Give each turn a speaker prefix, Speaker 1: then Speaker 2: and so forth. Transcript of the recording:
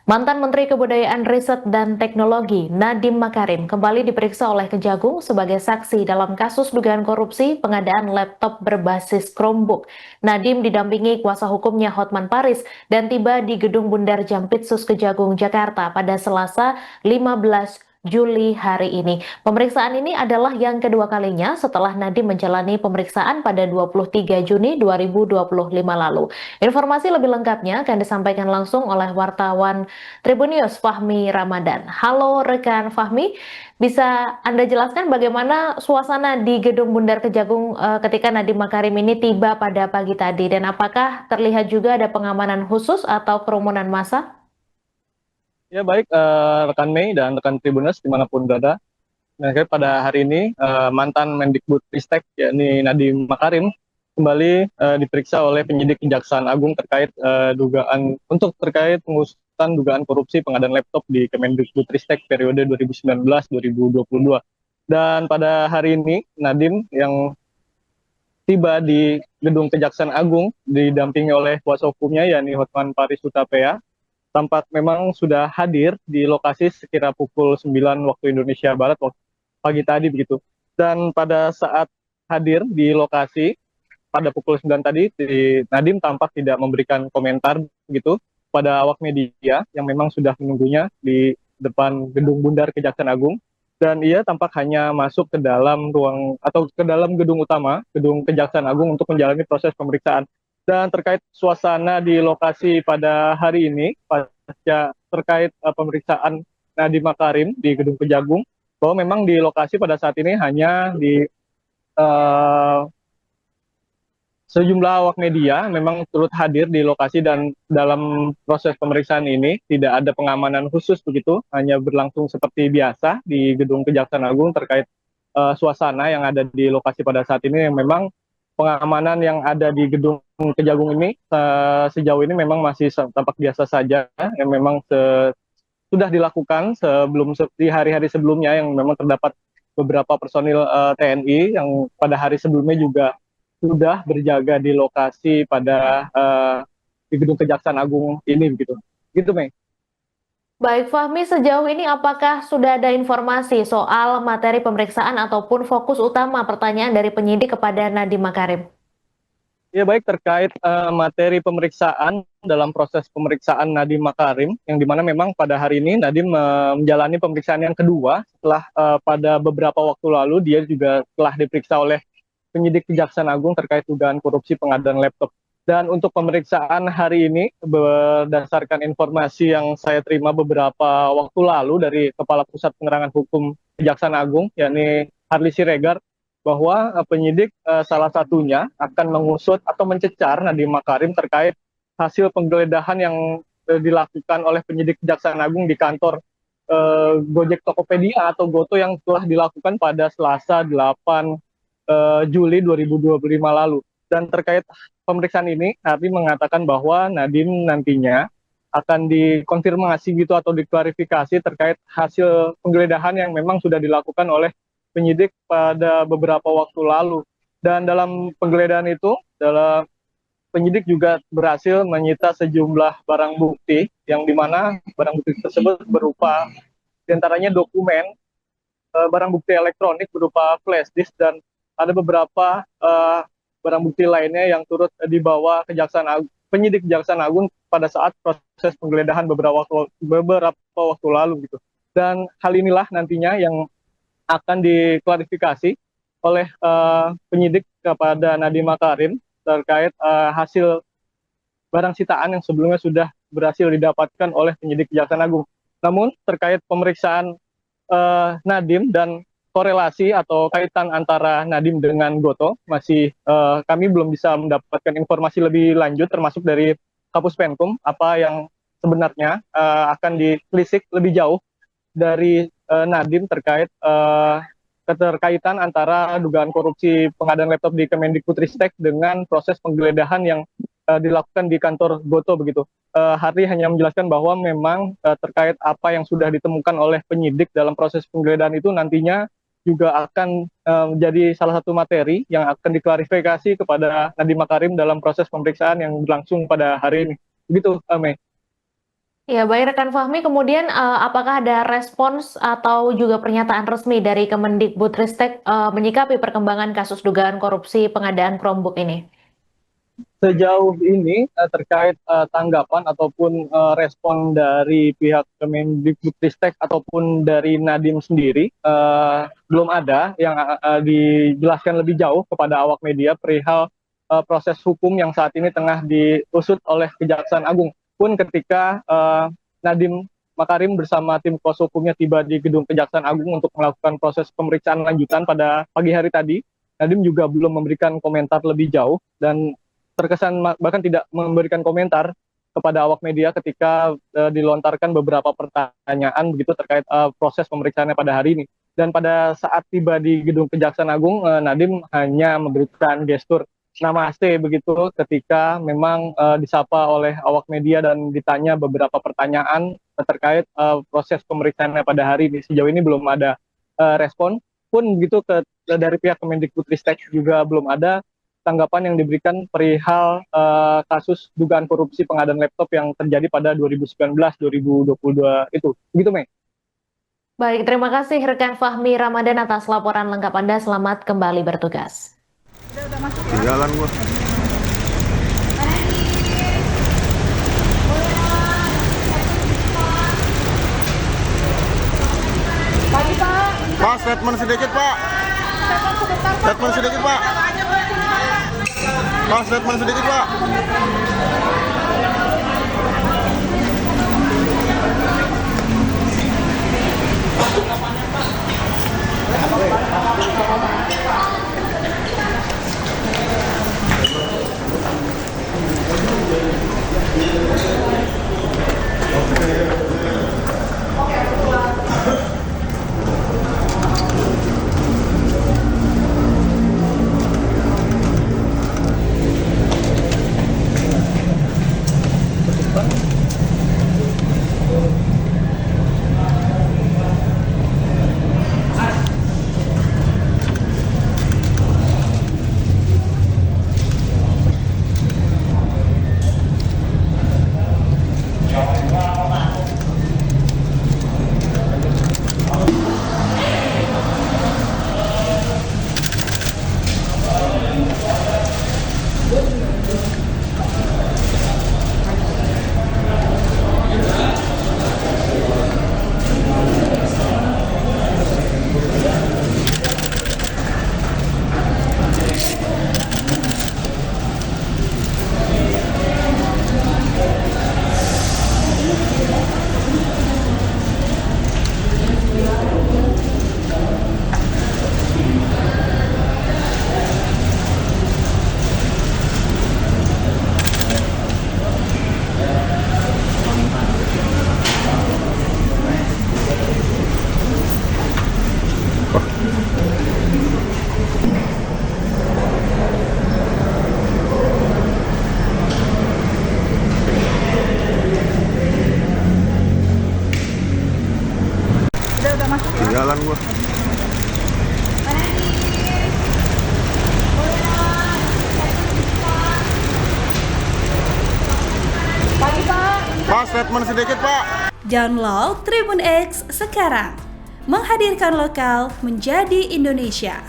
Speaker 1: Mantan Menteri Kebudayaan Riset dan Teknologi Nadiem Makarim kembali diperiksa oleh Kejagung sebagai saksi dalam kasus dugaan korupsi pengadaan laptop berbasis Chromebook. Nadiem didampingi kuasa hukumnya Hotman Paris dan tiba di Gedung Bundar Jampitsus Kejagung Jakarta pada Selasa 15 Juli hari ini. Pemeriksaan ini adalah yang kedua kalinya setelah Nadiem menjalani pemeriksaan pada 23 Juni 2025 lalu. Informasi lebih lengkapnya akan disampaikan langsung oleh wartawan Tribunnews Fahmi Ramadan. Halo rekan Fahmi, bisa Anda jelaskan bagaimana suasana di Gedung Bundar Kejagung ketika Nadiem Makarim ini tiba pada pagi tadi dan apakah terlihat juga ada pengamanan khusus atau kerumunan massa?
Speaker 2: Ya baik, rekan Mei dan rekan Tribuners dimanapun berada. Nah, pada hari ini mantan Mendikbudristek yakni Nadiem Makarim kembali diperiksa oleh penyidik Kejaksaan Agung terkait terkait pengusutan dugaan korupsi pengadaan laptop di Kemendikbudristek periode 2019-2022. Dan pada hari ini Nadiem yang tiba di gedung Kejaksaan Agung didampingi oleh kuasa hukumnya yakni Hotman Paris Hutapea tampak memang sudah hadir di lokasi sekira pukul 9 waktu Indonesia Barat pagi tadi begitu. Dan pada saat hadir di lokasi pada pukul 9 tadi, Nadiem tampak tidak memberikan komentar begitu pada awak media yang memang sudah menunggunya di depan gedung Bundar Kejaksaan Agung. Dan ia tampak hanya masuk ke dalam ruang atau ke dalam gedung utama, gedung Kejaksaan Agung untuk menjalani proses pemeriksaan. Dan terkait suasana di lokasi pada hari ini, pasca terkait pemeriksaan Nadiem Makarim di gedung Kejagung, bahwa memang di lokasi pada saat ini hanya di uh, sejumlah awak media memang turut hadir di lokasi dan dalam proses pemeriksaan ini tidak ada pengamanan khusus begitu, hanya berlangsung seperti biasa di gedung Kejaksaan Agung terkait suasana yang ada di lokasi pada saat ini yang memang pengamanan yang ada di gedung Kejagung ini sejauh ini memang masih tampak biasa saja yang memang sudah dilakukan di hari-hari sebelumnya yang memang terdapat beberapa personil TNI yang pada hari sebelumnya juga sudah berjaga di lokasi pada di gedung Kejaksaan Agung ini begitu. Gitu, Mei.
Speaker 1: Baik Fahmi, sejauh ini apakah sudah ada informasi soal materi pemeriksaan ataupun fokus utama pertanyaan dari penyidik kepada Nadiem Makarim?
Speaker 2: Ya baik terkait materi pemeriksaan dalam proses pemeriksaan Nadiem Makarim yang dimana memang pada hari ini Nadiem menjalani pemeriksaan yang kedua setelah pada beberapa waktu lalu dia juga telah diperiksa oleh penyidik Kejaksaan Agung terkait dugaan korupsi pengadaan laptop. Dan untuk pemeriksaan hari ini berdasarkan informasi yang saya terima beberapa waktu lalu dari Kepala Pusat Penerangan Hukum Kejaksaan Agung yakni Harli Siregar bahwa penyidik salah satunya akan mengusut atau mencecar Nadiem Makarim terkait hasil penggeledahan yang dilakukan oleh penyidik Kejaksaan Agung di kantor Gojek Tokopedia atau Goto yang telah dilakukan pada Selasa 8 Juli 2025 lalu. Dan terkait pemeriksaan ini, Nabi mengatakan bahwa Nadiem nantinya akan dikonfirmasi gitu atau diklarifikasi terkait hasil penggeledahan yang memang sudah dilakukan oleh penyidik pada beberapa waktu lalu. Dan dalam penggeledahan itu, dalam penyidik juga berhasil menyita sejumlah barang bukti yang dimana barang bukti tersebut berupa diantaranya dokumen, barang bukti elektronik berupa flash disk dan ada beberapa barang bukti lainnya yang turut dibawa penyidik Kejaksaan Agung pada saat proses penggeledahan beberapa waktu lalu gitu. Dan hal inilah nantinya yang akan diklarifikasi oleh penyidik kepada Nadiem Makarim terkait hasil barang sitaan yang sebelumnya sudah berhasil didapatkan oleh penyidik Kejaksaan Agung. Namun terkait pemeriksaan Nadiem dan korelasi atau kaitan antara Nadiem dengan Goto masih kami belum bisa mendapatkan informasi lebih lanjut termasuk dari Kapus Penkum apa yang sebenarnya akan ditelisik lebih jauh dari Nadiem terkait keterkaitan antara dugaan korupsi pengadaan laptop di Kemendikbudristek dengan proses penggeledahan yang dilakukan di kantor Goto begitu. Harry hanya menjelaskan bahwa memang terkait apa yang sudah ditemukan oleh penyidik dalam proses penggeledahan itu nantinya juga akan menjadi salah satu materi yang akan diklarifikasi kepada Nadiem Makarim dalam proses pemeriksaan yang berlangsung pada hari ini. Begitu, Mei.
Speaker 1: Ya, baik rekan Fahmi, kemudian apakah ada respons atau juga pernyataan resmi dari Kemendikbudristek menyikapi perkembangan kasus dugaan korupsi pengadaan Chromebook ini?
Speaker 2: Sejauh ini terkait tanggapan ataupun respon dari pihak Kemendikbudristek ataupun dari Nadiem sendiri belum ada yang dijelaskan lebih jauh kepada awak media perihal proses hukum yang saat ini tengah diusut oleh Kejaksaan Agung. Pun ketika Nadiem Makarim bersama tim kuasa hukumnya tiba di gedung Kejaksaan Agung untuk melakukan proses pemeriksaan lanjutan pada pagi hari tadi, Nadiem juga belum memberikan komentar lebih jauh dan terkesan bahkan tidak memberikan komentar kepada awak media ketika dilontarkan beberapa pertanyaan begitu terkait proses pemeriksaannya pada hari ini. Dan pada saat tiba di gedung Kejaksaan Agung, Nadiem hanya memberikan gestur namaste begitu ketika memang disapa oleh awak media dan ditanya beberapa pertanyaan terkait proses pemeriksaannya pada hari ini. Sejauh ini belum ada respon pun begitu dari pihak Kemendikbudristek juga belum ada tanggapan yang diberikan perihal kasus dugaan korupsi pengadaan laptop yang terjadi pada 2019-2022 itu. Begitu, Mei.
Speaker 1: Baik, terima kasih rekan Fahmi Ramadan atas laporan lengkap Anda. Selamat kembali bertugas.
Speaker 3: Jalan gua.
Speaker 4: Pagi Pak.
Speaker 3: Pak, statement sedikit Pak.
Speaker 4: Statement sebentar Pak.
Speaker 3: Statement sedikit Pak. Pak, statement sedikit Pak.
Speaker 4: Udah masuk ya.
Speaker 3: Jalan gua.
Speaker 4: Pagi Pak.
Speaker 3: Pak, statement sedikit Pak.
Speaker 5: Download Tribun X sekarang. Menghadirkan lokal menjadi Indonesia.